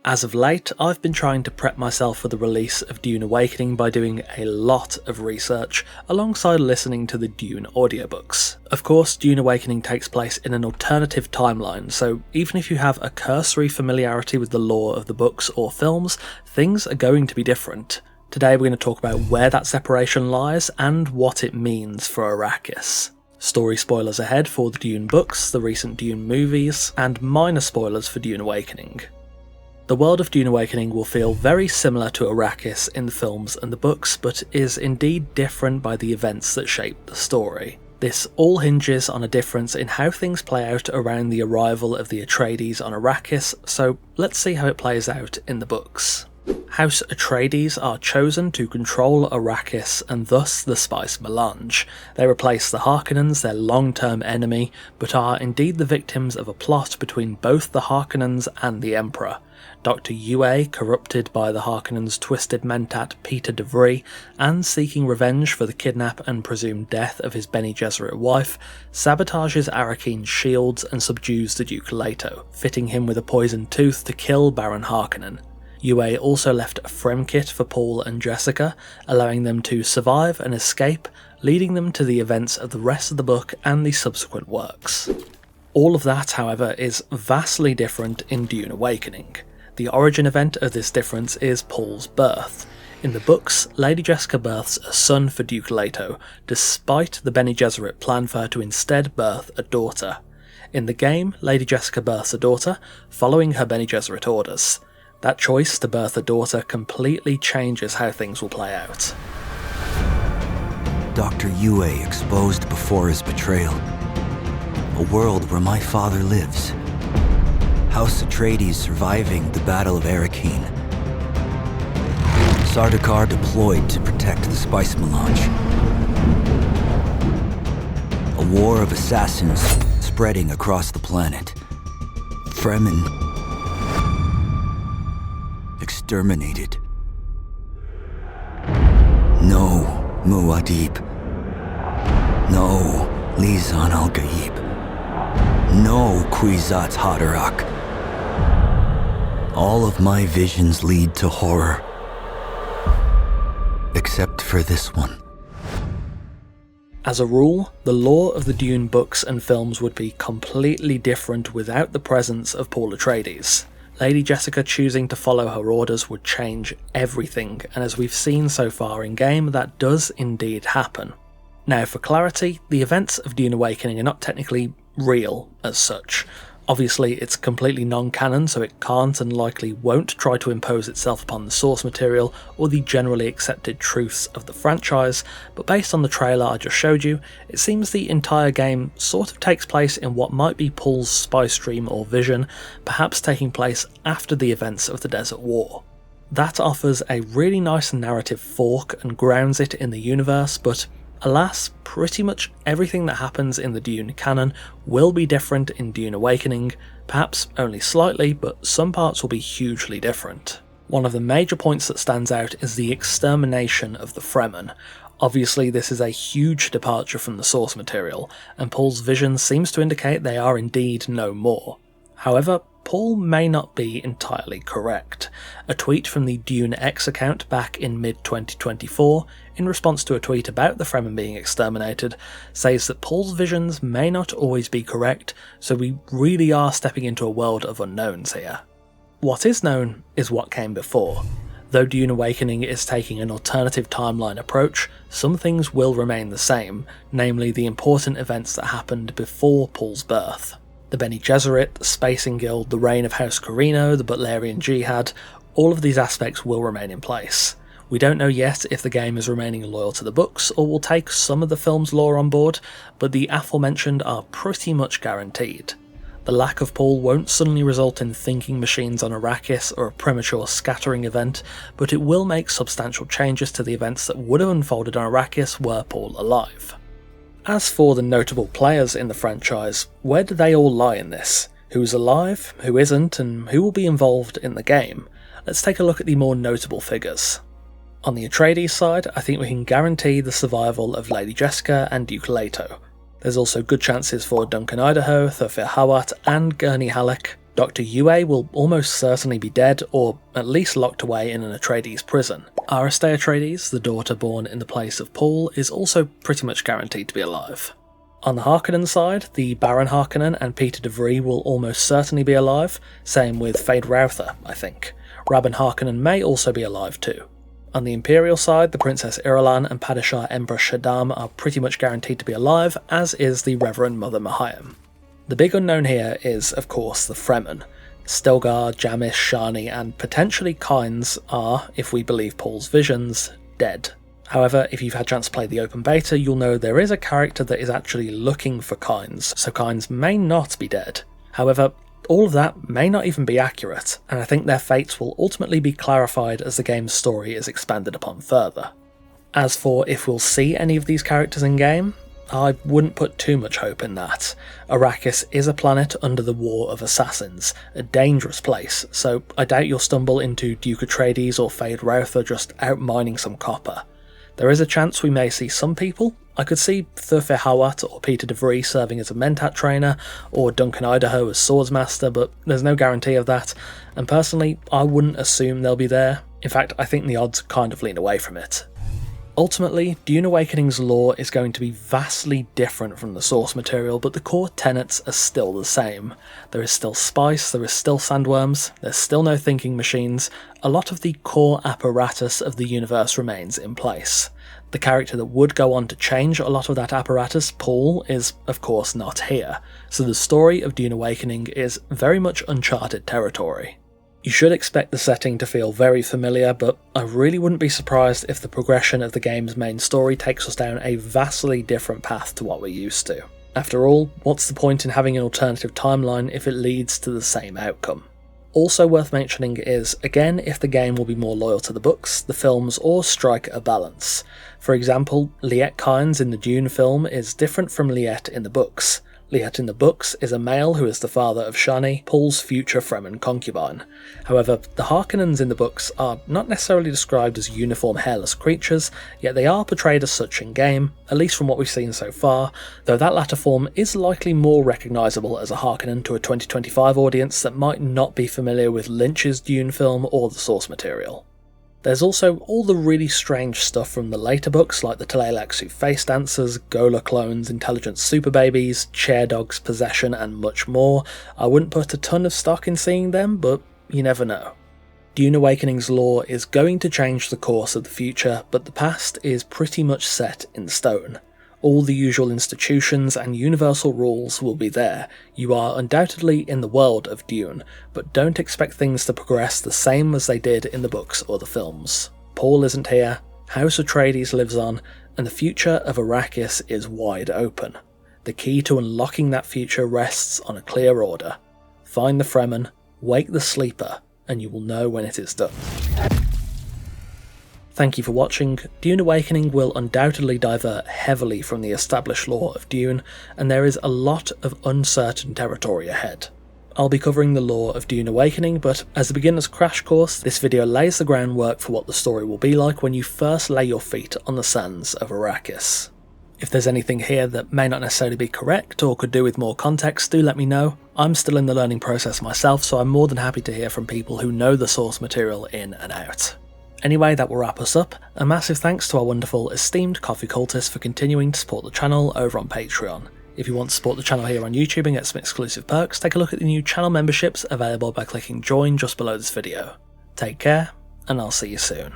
As of late, I've been trying to prep myself for the release of Dune Awakening by doing a lot of research, alongside listening to the Dune audiobooks. Of course, Dune Awakening takes place in an alternative timeline, so even if you have a cursory familiarity with the lore of the books or films, things are going to be different. Today we're going to talk about where that separation lies and what it means for Arrakis. Story spoilers ahead for the Dune books, the recent Dune movies, and minor spoilers for Dune Awakening. The world of Dune Awakening will feel very similar to Arrakis in the films and the books, but is indeed different by the events that shape the story. This all hinges on a difference in how things play out around the arrival of the Atreides on Arrakis, so let's see how it plays out in the books. House Atreides are chosen to control Arrakis and thus the spice melange. They replace the Harkonnens, their long-term enemy, but are indeed the victims of a plot between both the Harkonnens and the Emperor. Dr. Yue, corrupted by the Harkonnens' twisted mentat Peter de Vries, and seeking revenge for the kidnap and presumed death of his Bene Gesserit wife, sabotages Arrakine's shields and subdues the Duke Leto, fitting him with a poisoned tooth to kill Baron Harkonnen. Yue also left a Frem kit for Paul and Jessica, allowing them to survive and escape, leading them to the events of the rest of the book and the subsequent works. All of that, however, is vastly different in Dune Awakening. The origin event of this difference is Paul's birth. In the books, Lady Jessica births a son for Duke Leto, despite the Bene Gesserit plan for her to instead birth a daughter. In the game, Lady Jessica births a daughter, following her Bene Gesserit orders. That choice to birth a daughter completely changes how things will play out. Dr. Yue exposed before his betrayal. A world where my father lives. House Atreides surviving the Battle of Arrakis. Sardaukar deployed to protect the spice melange. A war of assassins spreading across the planet. Fremen exterminated. No Muad'Dib. No Lisan al-Gaib. No Kwisatz Haderach. All of my visions lead to horror. Except for this one. As a rule, the lore of the Dune books and films would be completely different without the presence of Paul Atreides. Lady Jessica choosing to follow her orders would change everything, and as we've seen so far in game, that does indeed happen. Now, for clarity, the events of Dune Awakening are not technically real as such. Obviously, it's completely non-canon, so it can't and likely won't try to impose itself upon the source material or the generally accepted truths of the franchise, but based on the trailer I just showed you, it seems the entire game sort of takes place in what might be Paul's spice dream or vision, perhaps taking place after the events of the Desert War. That offers a really nice narrative fork and grounds it in the universe, but alas, pretty much everything that happens in the Dune canon will be different in Dune Awakening, perhaps only slightly, but some parts will be hugely different. One of the major points that stands out is the extermination of the Fremen. Obviously, this is a huge departure from the source material, and Paul's vision seems to indicate they are indeed no more. However, Paul may not be entirely correct. A tweet from the Dune X account back in mid-2024, in response to a tweet about the Fremen being exterminated, says that Paul's visions may not always be correct, so we really are stepping into a world of unknowns here. What is known is what came before. Though Dune Awakening is taking an alternative timeline approach, some things will remain the same, namely the important events that happened before Paul's birth. The Bene Gesserit, the Spacing Guild, the reign of House Corrino, the Butlerian Jihad, all of these aspects will remain in place. We don't know yet if the game is remaining loyal to the books or will take some of the film's lore on board, but the aforementioned are pretty much guaranteed. The lack of Paul won't suddenly result in thinking machines on Arrakis or a premature scattering event, but it will make substantial changes to the events that would have unfolded on Arrakis were Paul alive. As for the notable players in the franchise, where do they all lie in this? Who's alive, who isn't, and who will be involved in the game? Let's take a look at the more notable figures. On the Atreides side, I think we can guarantee the survival of Lady Jessica and Duke Leto. There's also good chances for Duncan Idaho, Thufir Hawat, and Gurney Halleck. Dr. Yue will almost certainly be dead, or at least locked away in an Atreides prison. Aristae Atreides, the daughter born in the place of Paul, is also pretty much guaranteed to be alive. On the Harkonnen side, the Baron Harkonnen and Peter de Vries will almost certainly be alive, same with Feyd-Rautha, I think. Rabban Harkonnen may also be alive too. On the Imperial side, the Princess Irulan and Padishah Empress Shaddam are pretty much guaranteed to be alive, as is the Reverend Mother Mahayam. The big unknown here is, of course, the Fremen. Stilgar, Jamis, Shani, and potentially Kynes are, if we believe Paul's visions, dead. However, if you've had a chance to play the open beta, you'll know there is a character that is actually looking for Kynes, so Kynes may not be dead. However, all of that may not even be accurate, and I think their fates will ultimately be clarified as the game's story is expanded upon further. As for if we'll see any of these characters in-game, I wouldn't put too much hope in that. Arrakis is a planet under the War of Assassins, a dangerous place, so I doubt you'll stumble into Duke Atreides or Feyd-Rautha just out mining some copper. There is a chance we may see some people. I could see Thufir Hawat or Peter de Vries serving as a Mentat trainer, or Duncan Idaho as Swordsmaster, but there's no guarantee of that, and personally, I wouldn't assume they'll be there. In fact, I think the odds kind of lean away from it. Ultimately, Dune Awakening's lore is going to be vastly different from the source material, but the core tenets are still the same. There is still spice, there is still sandworms, there's still no thinking machines. A lot of the core apparatus of the universe remains in place. The character that would go on to change a lot of that apparatus, Paul, is of course not here, so the story of Dune Awakening is very much uncharted territory. You should expect the setting to feel very familiar, but I really wouldn't be surprised if the progression of the game's main story takes us down a vastly different path to what we're used to. After all, what's the point in having an alternative timeline if it leads to the same outcome? Also worth mentioning is, again, if the game will be more loyal to the books, the films, or strike a balance. For example, Liet Kynes in the Dune film is different from Liet in the books. Liet in the books is a male who is the father of Shani, Paul's future Fremen concubine. However, the Harkonnens in the books are not necessarily described as uniform hairless creatures, yet they are portrayed as such in-game, at least from what we've seen so far, though that latter form is likely more recognisable as a Harkonnen to a 2025 audience that might not be familiar with Lynch's Dune film or the source material. There's also all the really strange stuff from the later books, like the Tleilaxu face dancers, Gola clones, intelligent super babies, chair dogs, possession, and much more. I wouldn't put a ton of stock in seeing them, but you never know. Dune Awakening's lore is going to change the course of the future, but the past is pretty much set in stone. All the usual institutions and universal rules will be there. You are undoubtedly in the world of Dune, but don't expect things to progress the same as they did in the books or the films. Paul isn't here, House Atreides lives on, and the future of Arrakis is wide open. The key to unlocking that future rests on a clear order. Find the Fremen, wake the sleeper, and you will know when it is done. Thank you for watching. Dune Awakening will undoubtedly divert heavily from the established lore of Dune, and there is a lot of uncertain territory ahead. I'll be covering the lore of Dune Awakening, but as a beginner's crash course, this video lays the groundwork for what the story will be like when you first lay your feet on the sands of Arrakis. If there's anything here that may not necessarily be correct or could do with more context, do let me know. I'm still in the learning process myself, so I'm more than happy to hear from people who know the source material in and out. Anyway, that will wrap us up. A massive thanks to our wonderful, esteemed coffee cultists for continuing to support the channel over on Patreon. If you want to support the channel here on YouTube and get some exclusive perks, take a look at the new channel memberships available by clicking join just below this video. Take care, and I'll see you soon.